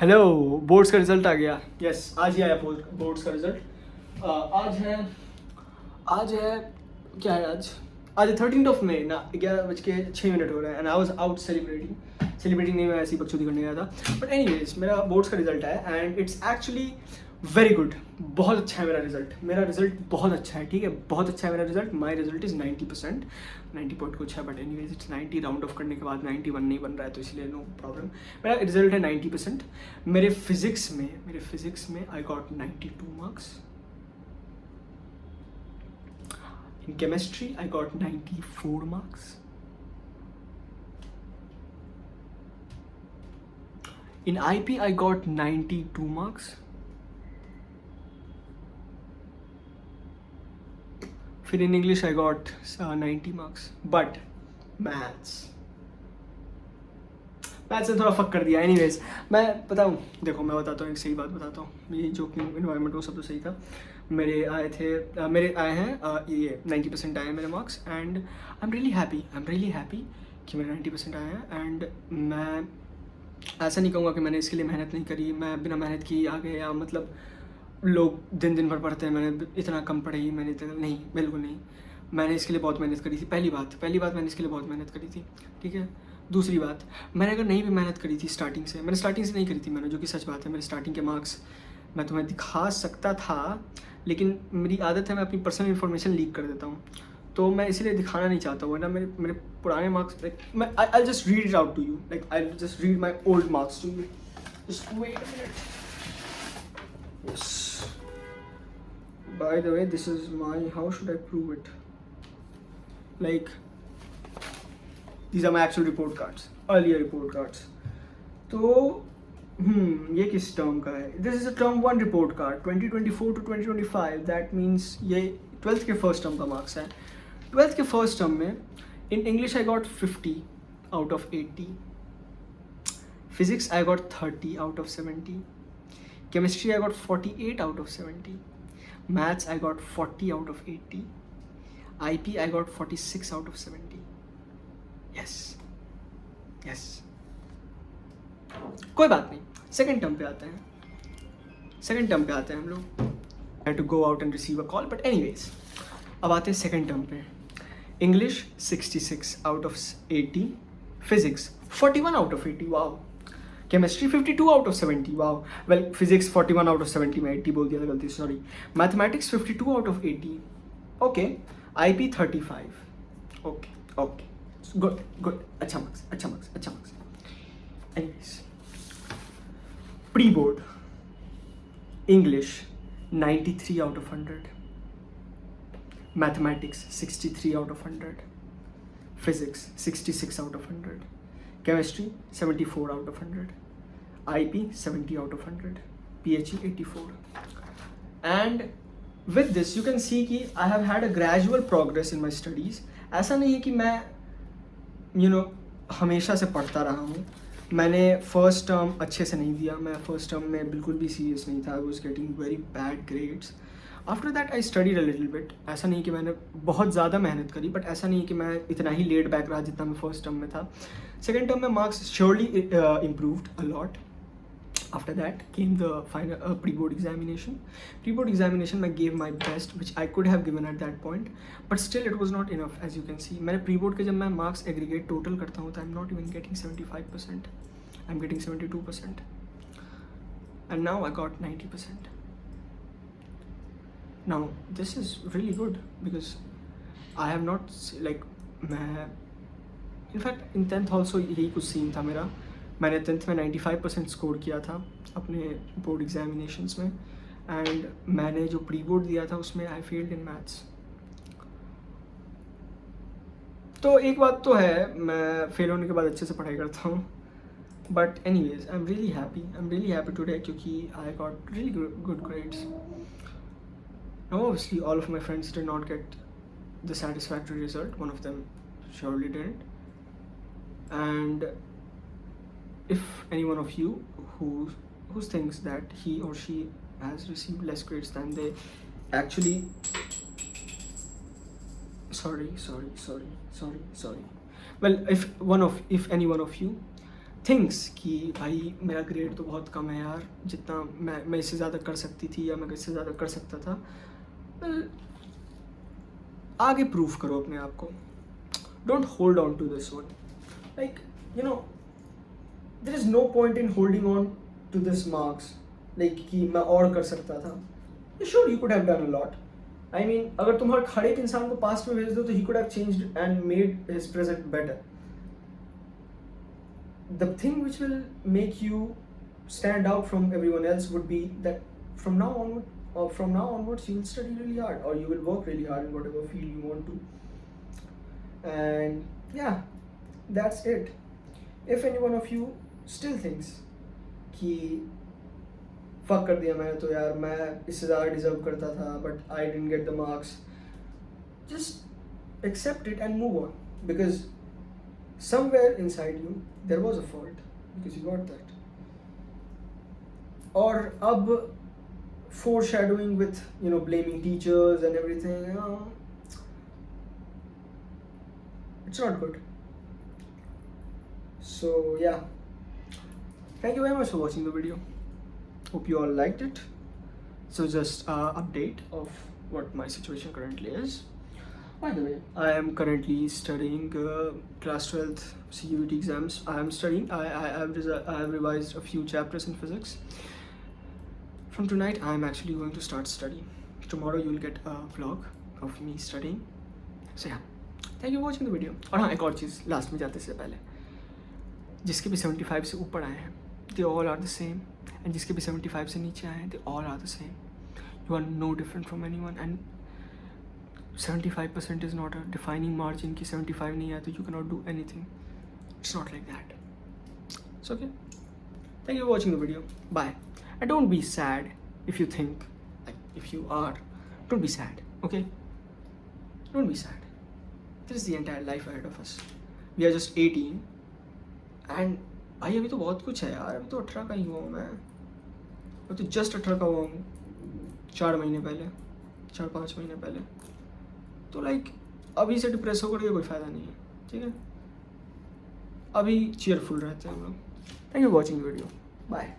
Hello, boards का result आ गया। Yes, आज ही आया बोर्ड्स का रिजल्ट। आज है क्या है आज है 13 मई ना, 11:06 हो रहे हैं and I was out celebrating नहीं, मैं ऐसी बकचोदी करने गया था। बट एनीवेज मेरा बोर्ड्स का रिजल्ट है and it's actually very good. बहुत अच्छा है मेरा रिजल्ट बहुत अच्छा है, ठीक है, बहुत अच्छा है मेरा result. My result is 90%, 90 point कुछ है, but anyways it's 90। Round of करने के बाद 91 नहीं बन रहा है, तो इसलिए नो प्रॉब्लम। मेरा रिजल्ट है 90%। मेरे फिजिक्स में I got 92 marks. In chemistry, I got 94 marks. In IP, I got 92 marks. फिर in English, I got 90 marks. But maths ने थोड़ा फक कर दिया। एनीवेज मैं बताऊँ, देखो मैं बताता हूँ, एक सही बात बताता हूँ। ये जो इन्वायरमेंट वो सब तो सही था। मेरे आए हैं ये 90% आए हैं मेरे marks and I am really happy कि मेरे 90% आए हैं। एंड मैं ऐसा नहीं कहूँगा कि मैंने इसके लिए मेहनत नहीं करी, मैं बिना मेहनत की आ गए, या मतलब लोग दिन भर पढ़ते हैं, मैंने इतना कम पढ़ी, मैंने इतना नहीं, बिल्कुल नहीं। मैंने इसके लिए बहुत मेहनत करी थी। पहली बात मैंने इसके लिए बहुत मेहनत करी थी, ठीक है। दूसरी बात, मैंने अगर नहीं भी मेहनत करी थी स्टार्टिंग से नहीं करी थी मैंने, जो कि सच बात है। मेरे स्टार्टिंग के मार्क्स मैं तुम्हें दिखा सकता था, लेकिन मेरी आदत है मैं अपनी पर्सनल इन्फॉर्मेशन लीक कर देता हूँ, तो मैं इसीलिए दिखाना नहीं चाहता हूँ ना। मेरे पुराने मार्क्स, लाइक मैं I just read it out to you, like I just read my old marks to you. Just wait a minute. Yes, by the way this is my, how should I prove it, like these are my actual report cards, earlier report cards. तो ये किस term का है? This is a term 1 report card 2024 to 2025। That means ये 12th के first term का marks है। 12th के फर्स्ट टर्म में in English I got 50 out of 80, physics I got 30 out of 70, chemistry I got 48 out of 70, maths I got 40 out of 80, IP I got 46 out of 70। Yes, कोई बात नहीं। Second term पे आते हैं हम लोग। I to go out and receive a call, but anyways अब आते हैं सेकेंड टर्म पे। English 66 out of 80, physics 41 out of 80, wow. Chemistry 52 out of 70, wow. Well physics 41 out of 70 में 80 बोल दिया था गलती से, sorry. Mathematics 52 out of 80, okay. IP 35, okay, good, अच्छा marks. Anyways pre board, English 93 out of 100, mathematics 63 out of 100, physics 66 out of 100, chemistry 74 out of 100, IP 70 out of 100, PHE 84। And with this you can see कि I have had a gradual progress in my studies. ऐसा नहीं है कि मैं हमेशा से पढ़ता रहा हूँ। मैंने फर्स्ट टर्म अच्छे से नहीं दिया, मैं फर्स्ट टर्म में बिल्कुल भी सीरियस नहीं था। I was getting very bad grades. After that I studied a little bit. ऐसा नहीं कि मैंने बहुत ज़्यादा मेहनत करी, बट ऐसा नहीं कि मैं इतना ही लेट बैक रहा जितना मैं फर्स्ट टर्म में था। सेकेंड टर्म में marks surely improved a lot. After that came the final pre-board examination. Pre-board examination I gave my best, which I could have given at that point, but still it was not enough, as you can see. मैंने pre-board के जब मैं marks aggregate total करता हूँ तो I'm not even getting 75%. I'm getting 72%. And now I got 90%. Now this is really good because I have not मैं in fact in 10th also यही कुछ सीन था मेरा। मैंने 10th में 95% स्कोर किया था अपने बोर्ड एग्जामिनेशंस में, एंड मैंने जो प्री बोर्ड दिया था उसमें आई फेल्ड इन मैथ्स। तो एक बात तो है, मैं फेल होने के बाद अच्छे से पढ़ाई करता हूँ, but anyways I am really happy today क्योंकि I got really good grades. Now obviously all of my friends did not get the satisfactory result. One of them surely didn't. And if any one of you who thinks that he or she has received less grades than they actually sorry well if any one of you thinks कि भाई मेरा grade तो बहुत कम है यार, जितना मैं इससे ज़्यादा कर सकती थी या मैं इससे ज़्यादा कर सकता था, well, आगे प्रूव करो अपने आप को. Don't hold on to this one. Like you know there is no point in holding on to this marks, like कि मैं और कर सकता था. Sure you could have done a lot. I mean अगर तुम हर एक इंसान को पास्ट में भेज दो तो he could have changed and made his present better. The thing which will make you stand out from everyone else would be that from now onwards you will study really hard, or you will work really hard in whatever field you want to. And yeah, that's it. If any one of you still thinks कि fuck कर दिया मैंने तो यार, मैं इससे ज़्यादा deserve करता था but I didn't get the marks, just accept it and move on, because somewhere inside you there was a fault because you got that. Or अब foreshadowing with blaming teachers and everything, it's not good. So yeah, thank you very much for watching the video. Hope you all liked it. So just update of what my situation currently is. By the way, I am currently studying class 12th CUET exams. I have revised a few chapters in physics. From tonight, I am actually going to start studying. Tomorrow, you will get a vlog of me studying. So yeah, thank you for watching the video. और हाँ, एक और चीज़ last में जाते से पहले, जिसके भी 75 से ऊपर आए हैं, they all are the same, and जिसके भी 75 से नीचे आए हैं, they all are the same. You are no different from anyone, and 75% is not a defining margin कि 75 नहीं आया तो you cannot do anything. It's not like that. It's okay. Thank you for watching the video. Bye. And don't be sad if you think, like, if you are, don't be sad, okay? Don't be sad. This is the entire life ahead of us. We are just 18. And भाई अभी तो बहुत कुछ है यार, अभी तो 18 का ही हुआ हूँ मैं. अभी तो just 18 का हुआ हूँ 4-5 महीने पहले. तो लाइक अभी से डिप्रेस होकर के कोई फ़ायदा नहीं है, ठीक है? अभी चीयरफुल रहते हैं हम लोग. Thank you for watching video. Bye.